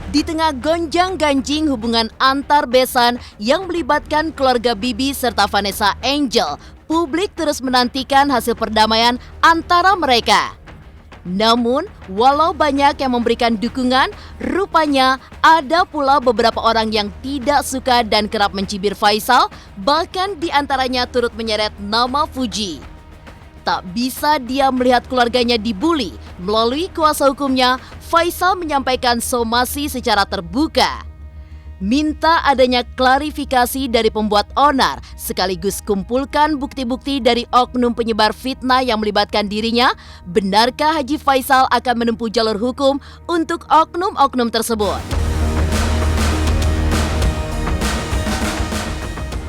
Di tengah gonjang-ganjing hubungan antar besan yang melibatkan keluarga Bibi serta Vanessa Angel, publik terus menantikan hasil perdamaian antara mereka. Namun, walau banyak yang memberikan dukungan, rupanya ada pula beberapa orang yang tidak suka dan kerap mencibir Faisal, bahkan diantaranya turut menyeret nama Fuji. Tak bisa dia melihat keluarganya dibuli. Melalui kuasa hukumnya, Faisal menyampaikan somasi secara terbuka. Minta adanya klarifikasi dari pembuat onar, sekaligus kumpulkan bukti-bukti dari oknum penyebar fitnah yang melibatkan dirinya. Benarkah Haji Faisal akan menempuh jalur hukum untuk oknum-oknum tersebut?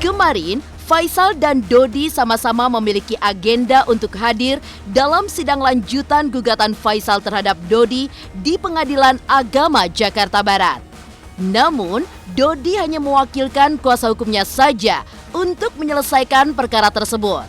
Kemarin, Faisal dan Dodi sama-sama memiliki agenda untuk hadir dalam sidang lanjutan gugatan Faisal terhadap Dodi di Pengadilan Agama Jakarta Barat. Namun, Dodi hanya mewakilkan kuasa hukumnya saja untuk menyelesaikan perkara tersebut.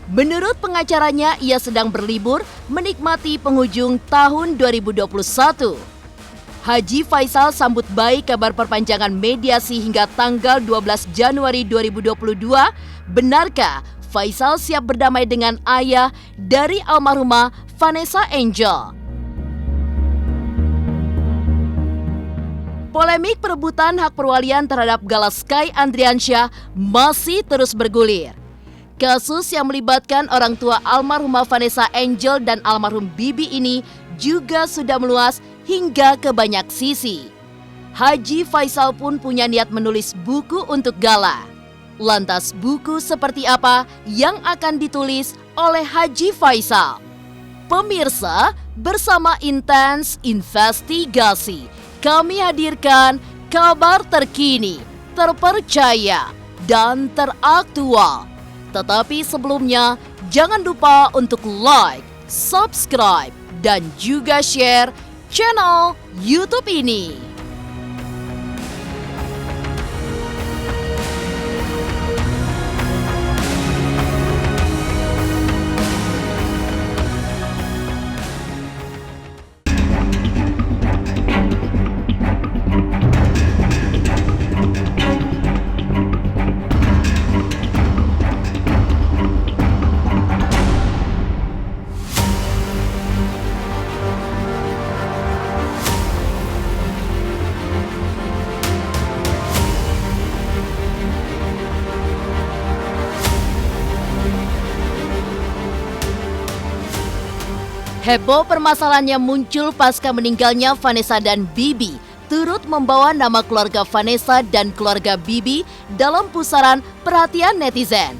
Menurut pengacaranya, ia sedang berlibur menikmati penghujung tahun 2021. Haji Faisal sambut baik kabar perpanjangan mediasi hingga tanggal 12 Januari 2022. Benarkah Faisal siap berdamai dengan ayah dari almarhumah Vanessa Angel? Polemik perebutan hak perwalian terhadap Gala Sky Andriansyah masih terus bergulir. Kasus yang melibatkan orang tua almarhumah Vanessa Angel dan almarhum Bibi ini juga sudah meluas hingga ke banyak sisi. Haji Faisal pun punya niat menulis buku untuk Gala. Lantas buku seperti apa yang akan ditulis oleh Haji Faisal? Pemirsa, bersama Intens Investigasi, kami hadirkan kabar terkini, terpercaya, dan teraktual. Tetapi sebelumnya, jangan lupa untuk like, subscribe, dan juga share channel YouTube ini. Heboh permasalahannya muncul pasca meninggalnya Vanessa dan Bibi, turut membawa nama keluarga Vanessa dan keluarga Bibi dalam pusaran perhatian netizen.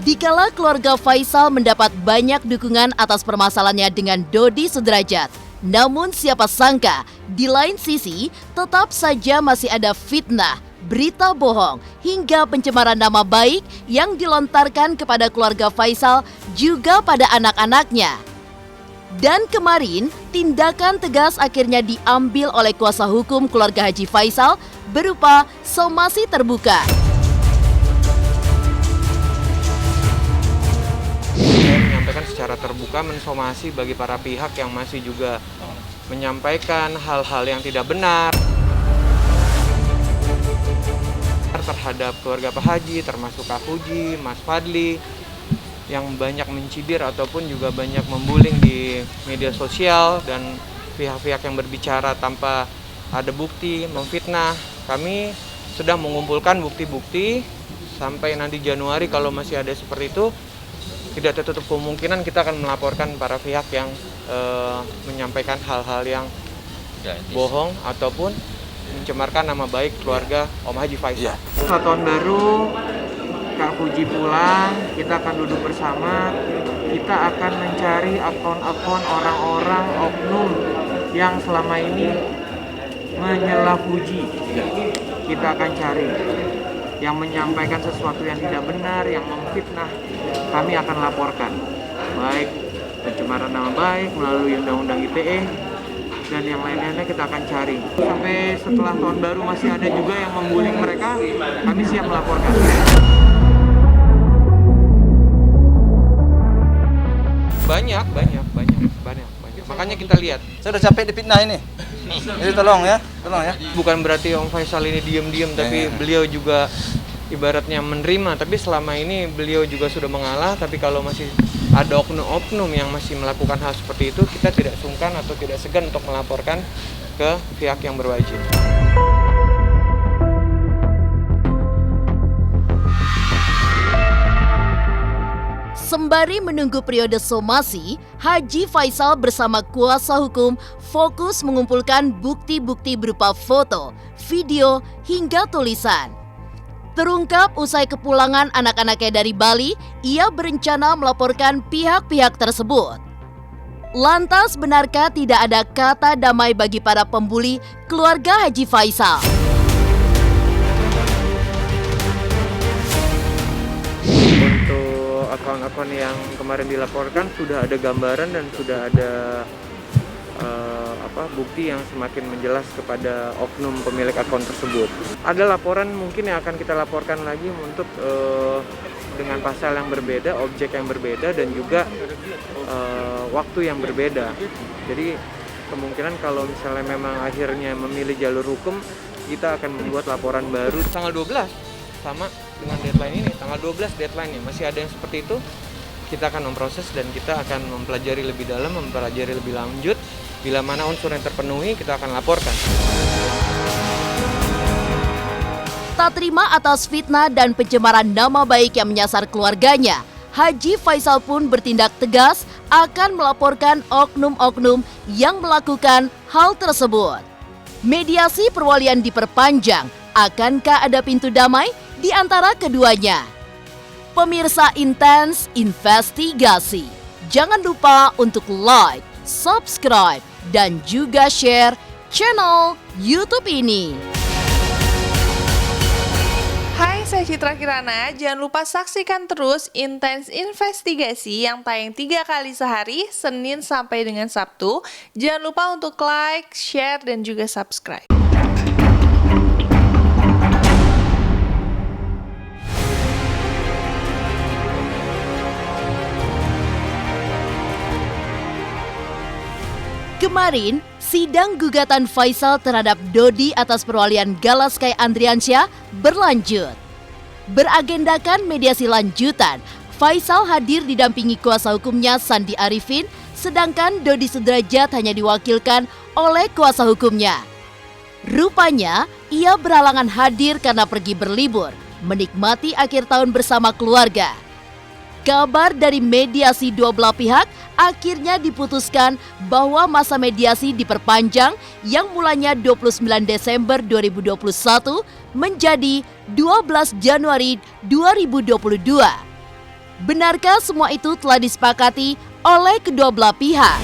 Dikala keluarga Faisal mendapat banyak dukungan atas permasalahannya dengan Dodi sederajat, namun siapa sangka di lain sisi tetap saja masih ada fitnah, berita bohong, hingga pencemaran nama baik yang dilontarkan kepada keluarga Faisal juga pada anak-anaknya. Dan kemarin, tindakan tegas akhirnya diambil oleh kuasa hukum keluarga Haji Faisal berupa somasi terbuka. Saya menyampaikan secara terbuka mensomasi bagi para pihak yang masih juga menyampaikan hal-hal yang tidak benar terhadap keluarga Pak Haji, termasuk Kak Fuji, Mas Fadli, yang banyak mencibir ataupun juga banyak membullying di media sosial dan pihak-pihak yang berbicara tanpa ada bukti, memfitnah. Kami sudah mengumpulkan bukti-bukti sampai nanti Januari kalau masih ada seperti itu, tidak tertutup kemungkinan kita akan melaporkan para pihak yang menyampaikan hal-hal yang bohong ataupun mencemarkan nama baik keluarga Om Haji Faisal. Setelah tahun baru, Kak Fuji pulang, kita akan duduk bersama, kita akan mencari akun-akun orang-orang oknum yang selama ini menyela Fuji. Kita akan cari yang menyampaikan sesuatu yang tidak benar, yang memfitnah, kami akan laporkan. Baik pencemaran nama baik melalui Undang-Undang ITE dan yang lain-lainnya kita akan cari. Sampai setelah tahun baru masih ada juga yang membuli mereka, kami siap melaporkan. Banyak. Makanya kita lihat. Saya udah capek dipitnah ini. Jadi tolong ya. Bukan berarti Om Faisal ini diem-diem, tapi beliau juga ibaratnya menerima. Tapi selama ini beliau juga sudah mengalah, tapi kalau masih ada oknum-oknum yang masih melakukan hal seperti itu, kita tidak sungkan atau tidak segan untuk melaporkan ke pihak yang berwajib. Sembari menunggu periode somasi, Haji Faisal bersama kuasa hukum fokus mengumpulkan bukti-bukti berupa foto, video, hingga tulisan. Terungkap usai kepulangan anak-anaknya dari Bali, ia berencana melaporkan pihak-pihak tersebut. Lantas, benarkah tidak ada kata damai bagi para pembuli keluarga Haji Faisal? Untuk akun-akun yang kemarin dilaporkan sudah ada gambaran dan sudah ada bukti yang semakin menjelas kepada oknum pemilik akun tersebut. Ada laporan mungkin yang akan kita laporkan lagi untuk dengan pasal yang berbeda, objek yang berbeda, dan juga waktu yang berbeda. Jadi kemungkinan kalau misalnya memang akhirnya memilih jalur hukum, kita akan membuat laporan baru tanggal 12 sama dengan deadline ini. Tanggal 12 deadline-nya masih ada yang seperti itu. Kita akan memproses dan kita akan mempelajari lebih dalam, mempelajari lebih lanjut. Bila mana unsur yang terpenuhi, kita akan laporkan. Tak terima atas fitnah dan pencemaran nama baik yang menyasar keluarganya, Haji Faisal pun bertindak tegas akan melaporkan oknum-oknum yang melakukan hal tersebut. Mediasi perwalian diperpanjang, akankah ada pintu damai di antara keduanya? Pemirsa Intens Investigasi, jangan lupa untuk like, subscribe, dan juga share channel YouTube ini. Hai, saya Citra Kirana. Jangan lupa saksikan terus Intens Investigasi yang tayang 3 kali sehari, Senin sampai dengan Sabtu. Jangan lupa untuk like, share, dan juga subscribe. Kemarin, sidang gugatan Faisal terhadap Dodi atas perwalian Galaskai Andriansyah berlanjut. Beragendakan mediasi lanjutan, Faisal hadir didampingi kuasa hukumnya Sandi Arifin, sedangkan Dodi Sudrajat hanya diwakilkan oleh kuasa hukumnya. Rupanya, ia berhalangan hadir karena pergi berlibur, menikmati akhir tahun bersama keluarga. Kabar dari mediasi dua belah pihak akhirnya diputuskan bahwa masa mediasi diperpanjang yang mulanya 29 Desember 2021 menjadi 12 Januari 2022. Benarkah semua itu telah disepakati oleh kedua belah pihak?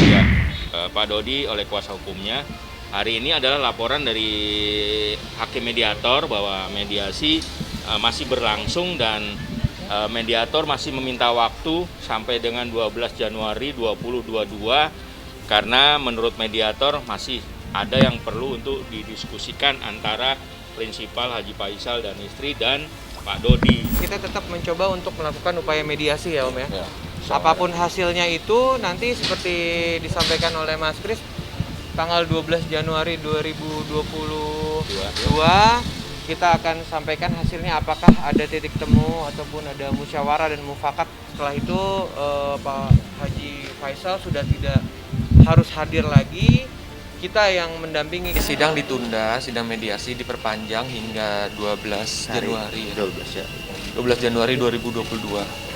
Ya, Pak Dodi oleh kuasa hukumnya. Hari ini adalah laporan dari hakim mediator bahwa mediasi masih berlangsung dan mediator masih meminta waktu sampai dengan 12 Januari 2022 karena menurut mediator masih ada yang perlu untuk didiskusikan antara prinsipal Haji Faisal dan istri dan Pak Dodi. Kita tetap mencoba untuk melakukan upaya mediasi ya Om ya. Apapun hasilnya itu nanti seperti disampaikan oleh Mas Kris, tanggal 12 Januari 2022 kita akan sampaikan hasilnya apakah ada titik temu ataupun ada musyawarah dan mufakat. Setelah itu Pak Haji Faisal sudah tidak harus hadir lagi, kita yang mendampingi. Sidang ditunda, sidang mediasi diperpanjang hingga 12 Januari. 12 Januari 2022.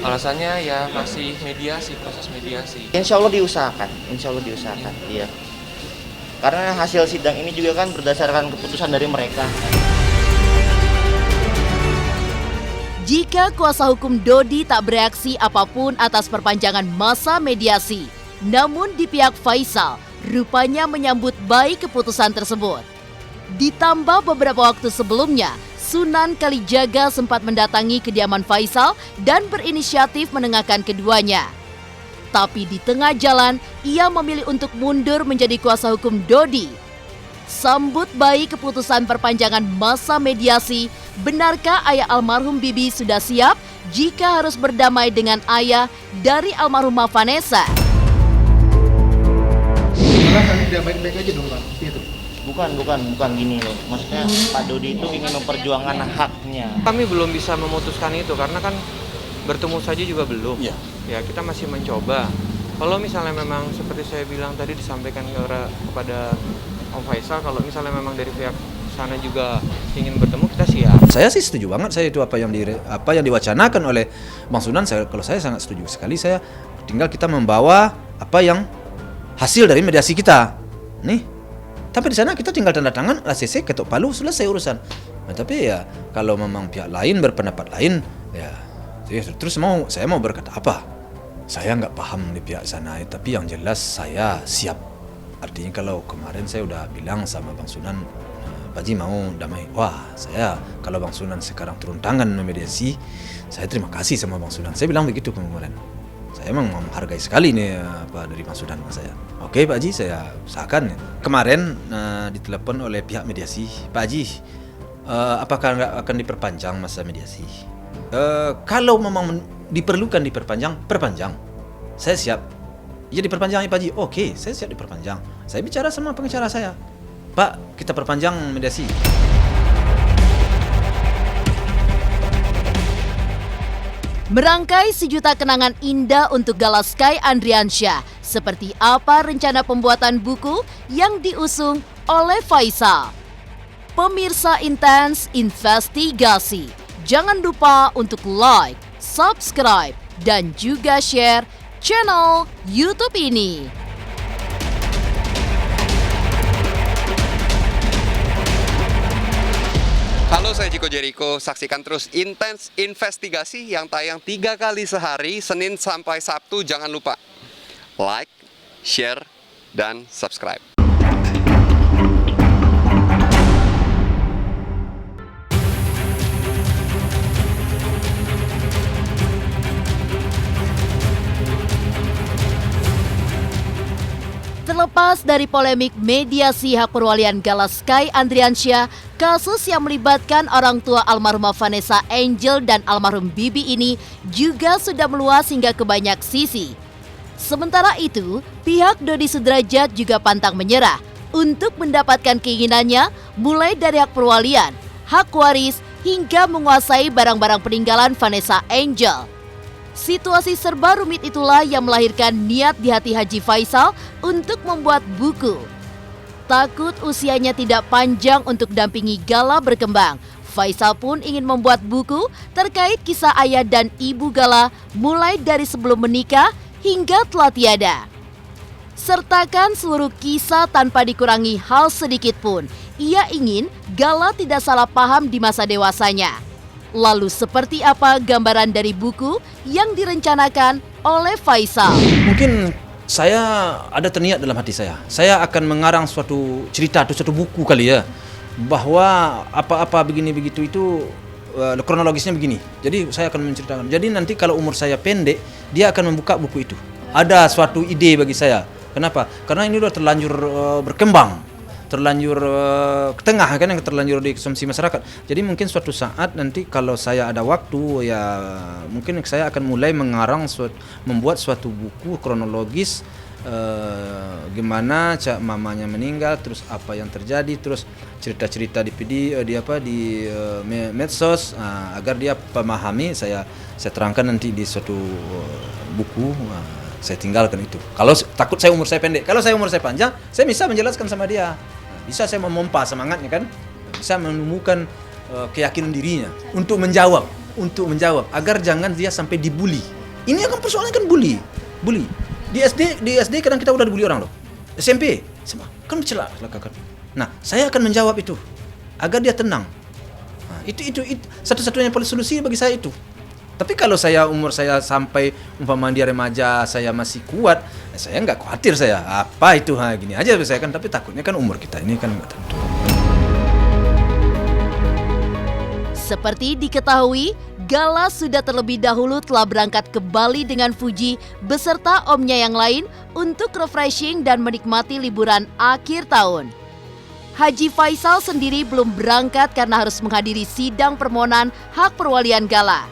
Alasannya ya masih mediasi, proses mediasi. Insya Allah diusahakan, iya. Karena hasil sidang ini juga kan berdasarkan keputusan dari mereka. Jika kuasa hukum Dodi tak bereaksi apapun atas perpanjangan masa mediasi, namun di pihak Faisal rupanya menyambut baik keputusan tersebut. Ditambah beberapa waktu sebelumnya, Sunan Kalijaga sempat mendatangi kediaman Faisal dan berinisiatif menengahkan keduanya. Tapi di tengah jalan, ia memilih untuk mundur menjadi kuasa hukum Dodi. Sambut baik keputusan perpanjangan masa mediasi, benarkah ayah almarhum Bibi sudah siap jika harus berdamai dengan ayah dari almarhumah Vanessa? Malah kalian tidak baik-baik aja dong Pak, itu. Bukan gini loh. Maksudnya Pak Dodi itu ingin memperjuangkan haknya. Kami belum bisa memutuskan itu karena kan bertemu saja juga belum. Iya. Ya kita masih mencoba. Kalau misalnya memang seperti saya bilang tadi disampaikan kepada Om Faisal, kalau misalnya memang dari pihak sana juga ingin bertemu, kita siap. Saya sih setuju banget saya itu apa yang diwacanakan oleh Bang Sunan. Kalau saya sangat setuju sekali. Saya tinggal kita membawa apa yang hasil dari mediasi kita. Nih. Tapi di sana kita tinggal tanda tangan ACC, ketok palu, selesai urusan. Nah, tapi ya kalau memang pihak lain berpendapat lain, ya terus saya mau berkata apa? Saya nggak paham di pihak sana, tapi yang jelas saya siap. Artinya kalau kemarin saya udah bilang sama Bang Sunan, Pak Ji mau damai. Wah, saya kalau Bang Sunan sekarang turun tangan memediasi, saya terima kasih sama Bang Sunan. Saya bilang begitu kemarin. Saya memang menghargai sekali nih apa dari Bang Sunan sama saya. Oke Pak Ji, saya usahakan. Kemarin ditelepon oleh pihak mediasi, Pak Ji, apakah nggak akan diperpanjang masa mediasi? Kalau memang diperlukan perpanjang. Saya siap. Ya diperpanjang ya Pak Ji. Oke, saya siap diperpanjang. Saya bicara sama pengacara saya. Pak, kita perpanjang mediasi. Merangkai sejuta kenangan indah untuk Gala Sky Andriansyah. Seperti apa rencana pembuatan buku yang diusung oleh Faisal? Pemirsa Intens Investigasi, jangan lupa untuk like, subscribe, dan juga share channel YouTube ini. Halo, saya Chico Jericho. Saksikan terus Intens Investigasi yang tayang 3 kali sehari, Senin sampai Sabtu. Jangan lupa like, share, dan subscribe. Terlepas dari polemik mediasi hak perwalian Gala Sky Andriansyah, kasus yang melibatkan orang tua almarhumah Vanessa Angel dan almarhum Bibi ini juga sudah meluas hingga ke banyak sisi. Sementara itu, pihak Dodi Sudrajat juga pantang menyerah untuk mendapatkan keinginannya, mulai dari hak perwalian, hak waris, hingga menguasai barang-barang peninggalan Vanessa Angel. Situasi serba rumit itulah yang melahirkan niat di hati Haji Faisal untuk membuat buku. Takut usianya tidak panjang untuk dampingi Gala berkembang, Faisal pun ingin membuat buku terkait kisah ayah dan ibu Gala mulai dari sebelum menikah hingga telah tiada. Sertakan seluruh kisah tanpa dikurangi hal sedikit pun. Ia ingin Gala tidak salah paham di masa dewasanya. Lalu seperti apa gambaran dari buku yang direncanakan oleh Faisal? Mungkin saya ada terniat dalam hati saya. Saya akan mengarang suatu cerita atau suatu buku kali ya. Bahwa apa-apa begini begitu itu kronologisnya begini. Jadi saya akan menceritakan. Jadi nanti kalau umur saya pendek, dia akan membuka buku itu. Ada suatu ide bagi saya. Kenapa? Karena ini sudah terlanjur berkembang. Terlanjur ke tengah kan, yang terlanjur dikonsumsi masyarakat. Jadi mungkin suatu saat nanti kalau saya ada waktu ya mungkin saya akan mulai mengarang membuat suatu buku kronologis gimana mamanya meninggal, terus apa yang terjadi, terus cerita-cerita di medsos agar dia memahami. Saya terangkan nanti di suatu buku. Saya tinggalkan itu. Kalau takut saya umur saya pendek, kalau saya umur saya panjang, saya bisa menjelaskan sama dia. Bisa saya memompa semangatnya kan, bisa menemukan keyakinan dirinya untuk menjawab agar jangan dia sampai dibully. Ini akan persoalannya kan bully. Di SD kadang kita udah dibully orang loh. SMP kan celak. Nah, saya akan menjawab itu agar dia tenang. Nah, itu satu-satunya solusi bagi saya itu. Tapi kalau umur saya sampai umpama dia remaja, saya masih kuat, saya nggak khawatir saya. Apa itu gini aja saya kan, tapi takutnya kan umur kita ini kan nggak tentu. Seperti diketahui, Gala sudah terlebih dahulu telah berangkat ke Bali dengan Fuji beserta omnya yang lain untuk refreshing dan menikmati liburan akhir tahun. Haji Faisal sendiri belum berangkat karena harus menghadiri sidang permohonan hak perwalian Gala.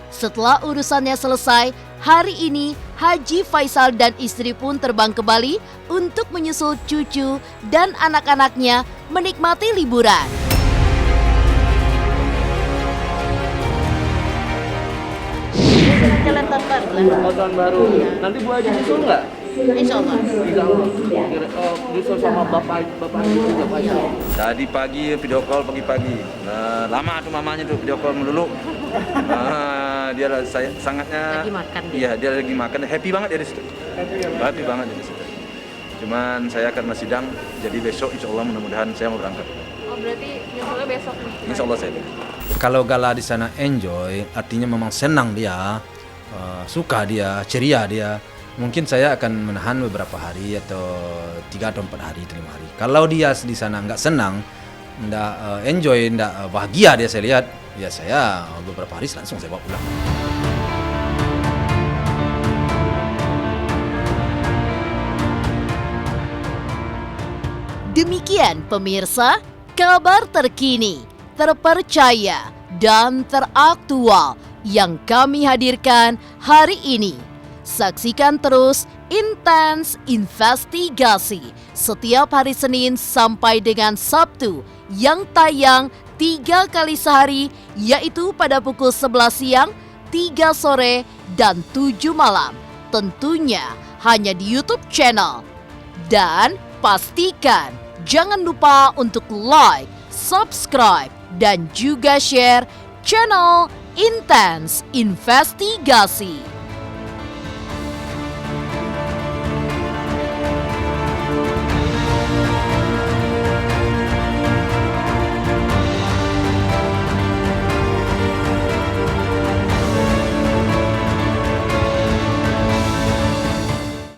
Setelah urusannya selesai, hari ini Haji Faisal dan istri pun terbang ke Bali untuk menyusul cucu dan anak-anaknya menikmati liburan. Tahun baru. Nanti Bu Haji nyusul nggak? Insya Allah. Nyusul sama bapak juga Faisal. Tadi pagi video call pagi-pagi. Lama tuh mamanya tuh video call melulu. Dia sangatnya Lagi makan dia. Iya, dia lagi makan. Happy banget dia di situ. Happy banget dia di situ. Cuman saya karena sidang, jadi besok insya Allah mudah-mudahan saya mau berangkat. Oh, berarti nyusulnya besok nih. Insya Allah saya. Kalau Gala di sana enjoy, artinya memang senang dia, suka dia, ceria dia. Mungkin saya akan menahan beberapa hari atau 3 atau 4 hari, 5 hari. Kalau dia di sana nggak senang, nggak enjoy, nggak bahagia dia saya lihat, ya saya beberapa hari langsung saya bawa pulang. Demikian pemirsa, kabar terkini, terpercaya, dan teraktual yang kami hadirkan hari ini. Saksikan terus Intens Investigasi setiap hari Senin sampai dengan Sabtu yang tayang 3 kali sehari, yaitu pada pukul 11 siang, 3 sore, dan 7 malam. Tentunya hanya di YouTube channel. Dan pastikan jangan lupa untuk like, subscribe, dan juga share channel Intens Investigasi.